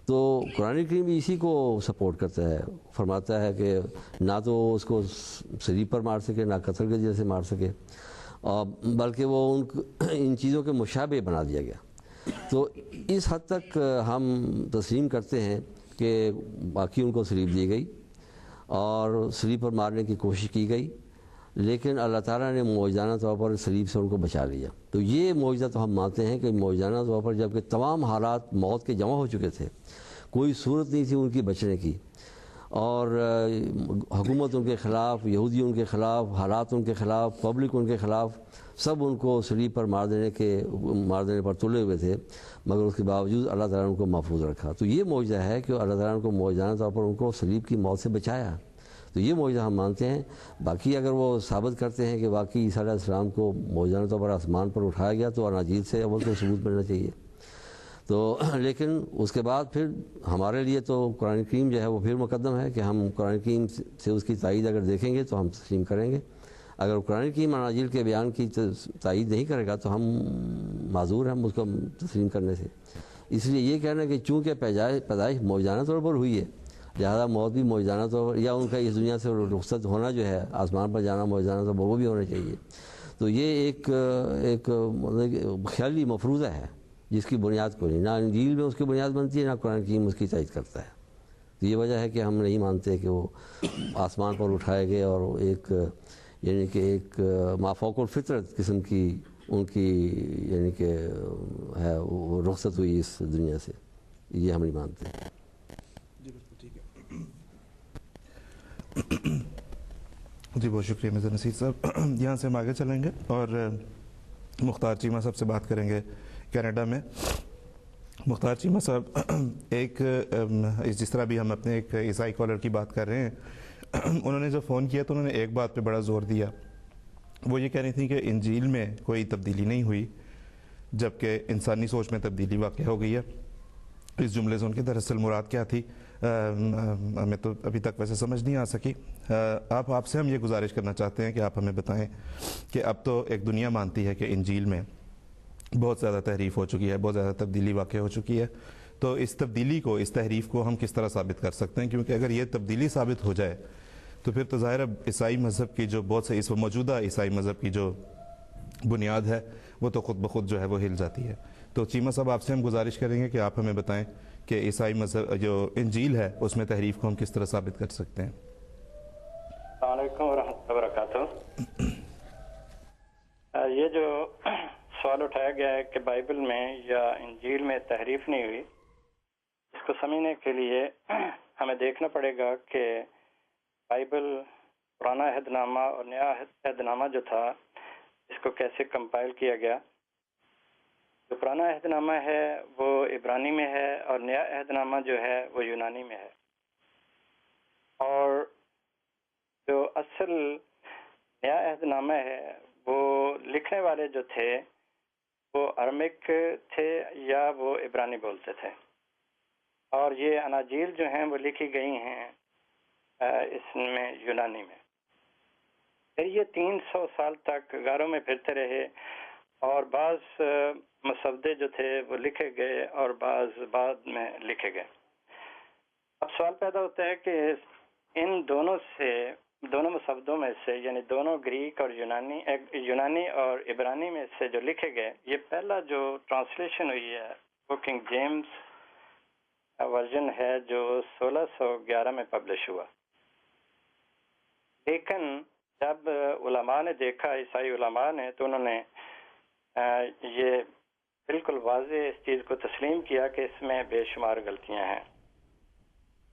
تو قرآن کریم بھی اسی کو سپورٹ کرتا ہے، فرماتا ہے کہ نہ تو اس کو صلیب پر مار سکے، نہ قتل کے جیسے مار سکے، اور بلکہ وہ ان چیزوں کے مشابہ بنا دیا گیا۔ تو اس حد تک ہم تسلیم کرتے ہیں کہ باقی ان کو صلیب دی گئی اور صلیب پر مارنے کی کوشش کی گئی، لیکن اللہ تعالیٰ نے معجزانہ طور پر صلیب سے ان کو بچا لیا۔ تو یہ معجزہ تو ہم مانتے ہیں کہ معجزانہ طور پر جب کہ تمام حالات موت کے جمع ہو چکے تھے، کوئی صورت نہیں تھی ان کی بچنے کی، اور حکومت ان کے خلاف، یہودی ان کے خلاف، حالات ان کے خلاف، پبلک ان کے خلاف، سب ان کو صلیب پر مار دینے پر تلے ہوئے تھے، مگر اس کے باوجود اللہ تعالیٰ نے ان کو محفوظ رکھا۔ تو یہ معجزہ ہے کہ اللہ تعالیٰ نے ان کو معجزانہ طور پر ان کو صلیب کی موت سے بچایا۔ تو یہ معجزہ ہم مانتے ہیں۔ باقی اگر وہ ثابت کرتے ہیں کہ واقعی عیسیٰ علیہ السلام کو معجزانہ طور پر آسمان پر اٹھایا گیا، تو اناجیل سے اول تو ثبوت ملنا چاہیے۔ تو لیکن اس کے بعد پھر ہمارے لیے تو قرآن کریم جو ہے وہ پھر مقدم ہے کہ ہم قرآن کریم سے اس کی تائید اگر دیکھیں گے تو ہم تسلیم کریں گے۔ اگر قرآن کریم اناجیل کے بیان کی تائید نہیں کرے گا تو ہم معذور ہیں اس کو تسلیم کرنے سے۔ اس لیے یہ کہنا کہ چونکہ پیدائش معجزانہ طور پر ہوئی ہے، لہذا موت بھی معجزانہ طور پر، یا ان کا اس دنیا سے رخصت ہونا جو ہے، آسمان پر جانا معجزانہ طور پر، وہ بھی ہونا چاہیے۔ تو یہ ایک خیالی مفروضہ ہے جس کی بنیاد کو نہیں، نہ انجیل میں اس کی بنیاد بنتی ہے، نہ قرآن کریم اس کی تائید کرتا ہے۔ تو یہ وجہ ہے کہ ہم نہیں مانتے کہ وہ آسمان پر اٹھائے گئے اور ایک یعنی کہ ایک مافوق الفطرت قسم کی ان کی یعنی کہ ہے وہ رخصت ہوئی اس دنیا سے، یہ ہم نہیں مانتے۔ جی بالکل ٹھیک ہے۔ جی بہت شکریہ مرزا نصیر صاحب۔ یہاں سے ہم آگے چلیں گے اور مختار چیمہ صاحب سے بات کریں گے کینیڈا میں۔ مختار چیمہ صاحب، ایک جس طرح بھی ہم اپنے ایک عیسائی کالر کی بات کر رہے ہیں، انہوں نے جب فون کیا تو انہوں نے ایک بات پہ بڑا زور دیا، وہ یہ کہہ رہی تھیں کہ انجیل میں کوئی تبدیلی نہیں ہوئی جبکہ انسانی سوچ میں تبدیلی واقع ہو گئی ہے۔ اس جملے سے ان کی دراصل مراد کیا تھی ہمیں تو ابھی تک ویسے سمجھ نہیں آ سکی۔ آپ سے ہم یہ گزارش کرنا چاہتے ہیں کہ آپ ہمیں بتائیں کہ اب تو ایک دنیا مانتی ہے کہ انجیل میں بہت زیادہ تحریف ہو چکی ہے، بہت زیادہ تبدیلی واقع ہو چکی ہے، تو اس تبدیلی کو، اس تحریف کو ہم کس طرح ثابت کر سکتے ہیں؟ کیونکہ اگر یہ تبدیلی ثابت ہو جائے تو پھر تو ظاہر عیسائی مذہب کی جو بہت سے اس موجودہ عیسائی مذہب کی جو بنیاد ہے وہ تو خود بخود جو ہے وہ ہل جاتی ہے۔ تو چیمہ صاحب، آپ سے ہم گزارش کریں گے کہ آپ ہمیں بتائیں کہ عیسائی مذہب جو انجیل ہے اس میں تحریف کو ہم کس طرح ثابت کر سکتے ہیں۔ السلام علیکم ورحمۃ اللہ وبرکاتہ۔ یہ جو سوال اٹھایا گیا ہے کہ بائبل میں یا انجیل میں تحریف نہیں ہوئی، اس کو سمجھنے کے لیے ہمیں دیکھنا پڑے گا کہ بائبل، پرانا عہد نامہ اور نیا عہد نامہ جو تھا، اس کو کیسے کمپائل کیا گیا۔ جو پرانا عہد نامہ ہے وہ عبرانی میں ہے اور نیا عہد نامہ جو ہے وہ یونانی میں ہے، اور جو اصل نیا عہد نامہ ہے وہ لکھنے والے جو تھے وہ ارمک تھے یا وہ عبرانی بولتے تھے، اور یہ اناجیل جو ہیں وہ لکھی گئی ہیں اس میں یونانی میں۔ پھر یہ 300 سال تک غاروں میں پھرتے رہے، اور بعض مسودے جو تھے وہ لکھے گئے اور بعض بعد میں لکھے گئے۔ اب سوال پیدا ہوتا ہے کہ ان دونوں مسودوں میں سے، یعنی دونوں گریک اور یونانی اور عبرانی میں سے جو لکھے گئے، یہ پہلا جو ٹرانسلیشن ہوئی ہے وہ کنگ جیمز ورژن ہے جو 1611 میں پبلش ہوا۔ لیکن جب علماء نے دیکھا، عیسائی علماء نے، تو انہوں نے یہ بالکل واضح اس چیز کو تسلیم کیا کہ اس میں بے شمار غلطیاں ہیں۔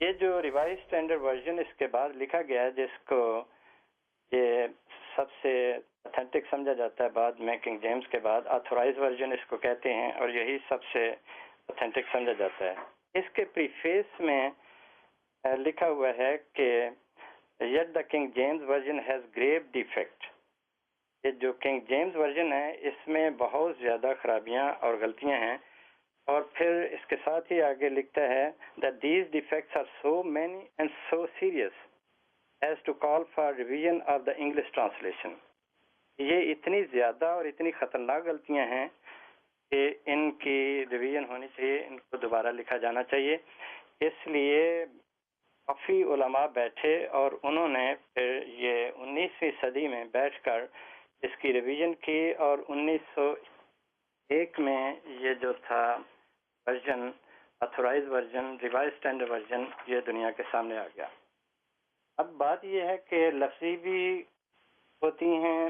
یہ جو ریوائز اسٹینڈرڈ ورژن اس کے بعد لکھا گیا ہے، جس کو یہ سب سے اتھینٹک سمجھا جاتا ہے بعد میں کنگ جیمز کے بعد، آتھورائز ورژن اس کو کہتے ہیں، اور یہی سب سے اتھینٹک سمجھا جاتا ہے۔ اس کے پریفیس میں لکھا ہوا ہے کہ yet the King James version has grave defect۔ یہ جو کنگ جیمز ورژن ہے اس میں بہت زیادہ خرابیاں اور غلطیاں ہیں، اور پھر اس کے ساتھ ہی آگے لکھتا ہے that these defects are so many and so serious as to call for revision of the English translation۔ یہ اتنی زیادہ اور اتنی خطرناک غلطیاں ہیں کہ ان کی ریویژن ہونی چاہیے، ان کو دوبارہ لکھا جانا چاہیے۔ اس لیے کافی علماء بیٹھے اور انہوں نے پھر یہ 19ویں صدی میں بیٹھ کر اس کی ریویژن کی، اور 1901 میں یہ جو تھا version, authorise version, revise standard version, یہ دنیا کے سامنے آ گیا۔ اب بات یہ ہے کہ لفظی بھی ہوتی ہیں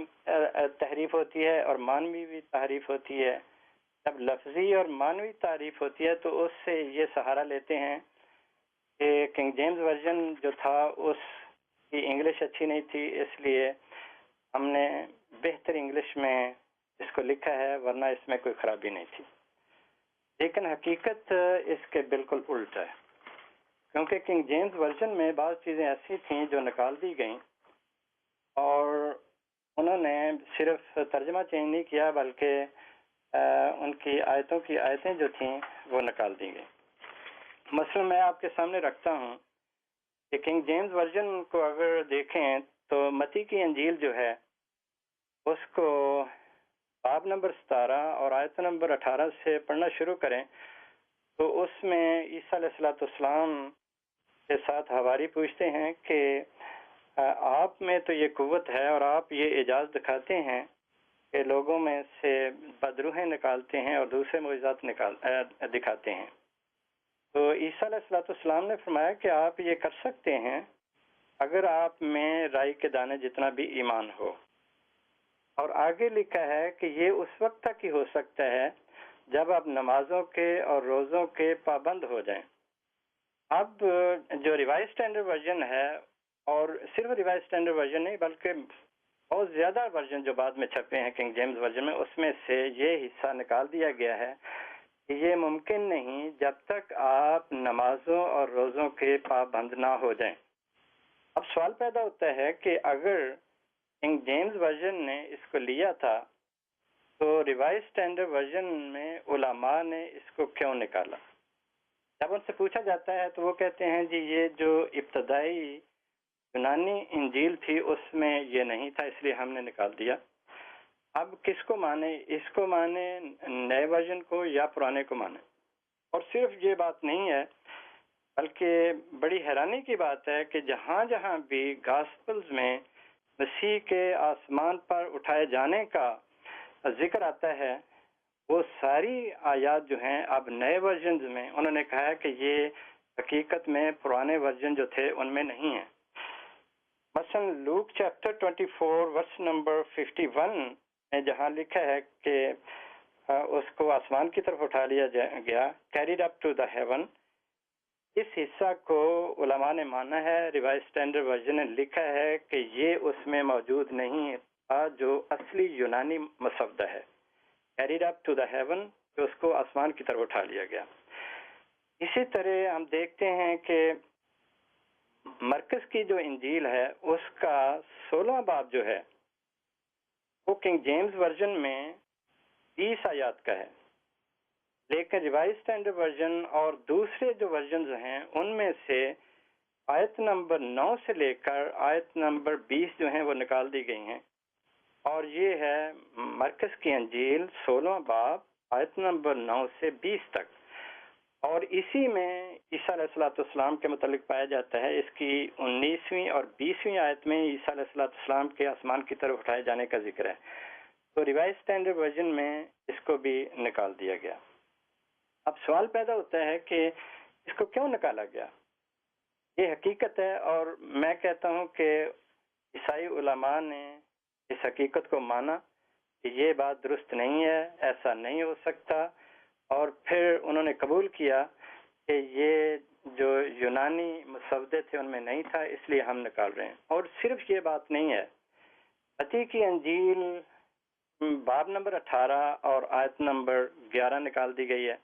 تحریف ہوتی ہے اور معنوی بھی تحریف ہوتی ہے۔ جب لفظی اور معنوی تعریف ہوتی ہے تو اس سے یہ سہارا لیتے ہیں کہ کنگ جیمز ورژن جو تھا اس کی انگلش اچھی نہیں تھی، اس لیے ہم نے بہتر انگلش میں اس کو لکھا ہے، ورنہ اس میں کوئی خرابی نہیں تھی۔ لیکن حقیقت اس کے بالکل الٹ ہے، کیونکہ کنگ جیمز ورژن میں بعض چیزیں ایسی تھیں جو نکال دی گئیں، اور انہوں نے صرف ترجمہ چینج نہیں کیا بلکہ ان کی آیتوں کی آیتیں جو تھیں وہ نکال دی گئیں۔ مثلا میں آپ کے سامنے رکھتا ہوں کہ کنگ جیمز ورژن کو اگر دیکھیں تو متی کی انجیل جو ہے اس کو باب نمبر 17 اور آیت نمبر 18 سے پڑھنا شروع کریں تو اس میں عیسیٰ علیہ السلام کے ساتھ حواری پوچھتے ہیں کہ آپ میں تو یہ قوت ہے اور آپ یہ اعجاز دکھاتے ہیں کہ لوگوں میں سے بدروحیں نکالتے ہیں اور دوسرے معجزات دکھاتے ہیں۔ تو عیسیٰ علیہ السلام نے فرمایا کہ آپ یہ کر سکتے ہیں اگر آپ میں رائی کے دانے جتنا بھی ایمان ہو، اور آگے لکھا ہے کہ یہ اس وقت تک ہی ہو سکتا ہے جب آپ نمازوں کے اور روزوں کے پابند ہو جائیں۔ اب جو ریوائز اسٹینڈرڈ ورژن ہے، اور صرف ریوائز اسٹینڈرڈ ورژن نہیں بلکہ بہت زیادہ ورژن جو بعد میں چھپے ہیں کنگ جیمز ورژن میں، اس میں سے یہ حصہ نکال دیا گیا ہے کہ یہ ممکن نہیں جب تک آپ نمازوں اور روزوں کے پابند نہ ہو جائیں۔ اب سوال پیدا ہوتا ہے کہ اگر کنگ جیمز ورژن نے اس کو لیا تھا تو ریوائز اسٹینڈرڈ ورژن میں علماء نے اس کو کیوں نکالا؟ جب ان سے پوچھا جاتا ہے تو وہ کہتے ہیں جی یہ جو ابتدائی یونانی انجیل تھی اس میں یہ نہیں تھا، اس لیے ہم نے نکال دیا۔ اب کس کو مانے؟ اس کو مانے نئے ورژن کو یا پرانے کو مانے؟ اور صرف یہ بات نہیں ہے بلکہ بڑی حیرانی کی بات ہے کہ جہاں جہاں بھی گاسپلز میں مسیح کے آسمان پر اٹھائے جانے کا ذکر آتا ہے وہ ساری آیات جو ہیں اب نئے ورژنز میں انہوں نے کہا ہے کہ یہ حقیقت میں پرانے ورژن جو تھے ان میں نہیں ہیں۔ مثلا لوک چیپٹر 24 ورس نمبر 51 میں جہاں لکھا ہے کہ اس کو آسمان کی طرف اٹھا لیا گیا، carried up to the heaven، اس حصہ کو علماء نے مانا ہے، ریوائز اسٹینڈرڈ ورژن نے لکھا ہے کہ یہ اس میں موجود نہیں تھا جو اصلی یونانی مسودہ ہے، carried up to the heaven، کہ اس کو آسمان کی طرف اٹھا لیا گیا۔ اسی طرح ہم دیکھتے ہیں کہ مرکز کی جو انجیل ہے اس کا 16 باب جو ہے وہ کنگ جیمز ورژن میں 20 آیات کا ہے، لیکن ریوائز اسٹینڈرڈ ورژن اور دوسرے جو ورژنز ہیں ان میں سے آیت نمبر 9 سے لے کر آیت نمبر 20 جو ہیں وہ نکال دی گئی ہیں، اور یہ ہے مرکز کی انجیل 16 باب آیت نمبر 9 سے 20 تک، اور اسی میں عیسیٰ علیہ السلام کے متعلق پایا جاتا ہے۔ اس کی 19ویں اور 20ویں آیت میں عیسیٰ علیہ السلام کے آسمان کی طرف اٹھائے جانے کا ذکر ہے، تو ریوائز اسٹینڈرڈ ورژن میں اس کو بھی نکال دیا گیا۔ اب سوال پیدا ہوتا ہے کہ اس کو کیوں نکالا گیا؟ یہ حقیقت ہے، اور میں کہتا ہوں کہ عیسائی علماء نے اس حقیقت کو مانا کہ یہ بات درست نہیں ہے، ایسا نہیں ہو سکتا، اور پھر انہوں نے قبول کیا کہ یہ جو یونانی مسودے تھے ان میں نہیں تھا، اس لیے ہم نکال رہے ہیں۔ اور صرف یہ بات نہیں ہے، متی کی انجیل باب نمبر 18 اور آیت نمبر 11 نکال دی گئی ہے۔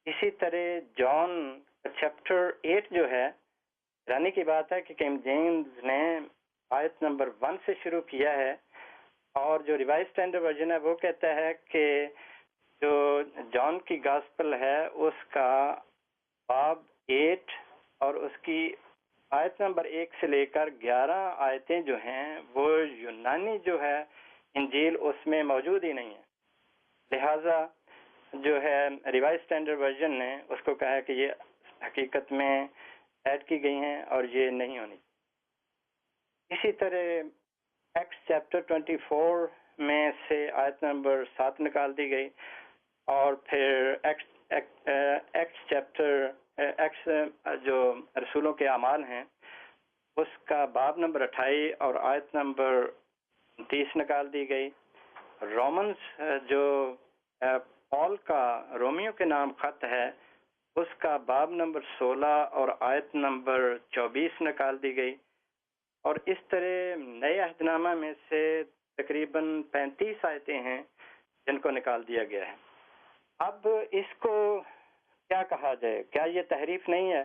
اسی طرح جان چیپٹر 8 جو ہے، حیرانی کی بات ہے کہ کنگ جیمز نے آیت نمبر 1 سے شروع کیا ہے، اور جو ریوائز اسٹینڈرڈ ورژن ہے وہ کہتا ہے کہ جو جان کی گاسپل ہے اس کا باب 8 اور اس کی آیت نمبر 1 سے لے کر 11 آیتیں جو ہیں وہ یونانی جو ہے انجیل اس میں موجود ہی نہیں ہے، لہذا جو ہے ریوائز اسٹینڈرڈ ورژن نے اس کو کہا ہے کہ یہ حقیقت میں ایڈ کی گئی ہیں اور یہ نہیں ہونی. اسی طرح ایکس چیپٹر 24 میں سے آیت نمبر 7 نکال دی گئی، اور پھر ایکس چیپٹر ایکس جو رسولوں کے اعمال ہیں اس کا باب نمبر 28 اور آیت نمبر 30 نکال دی گئی. رومنز جو پال کا رومیو کے نام خط ہے اس کا باب نمبر 16 اور آیت نمبر 24 نکال دی گئی. اور اس طرح نئے عہد نامہ میں سے تقریباً 35 آیتیں ہیں جن کو نکال دیا گیا ہے. اب اس کو کیا کہا جائے؟ کیا یہ تحریف نہیں ہے؟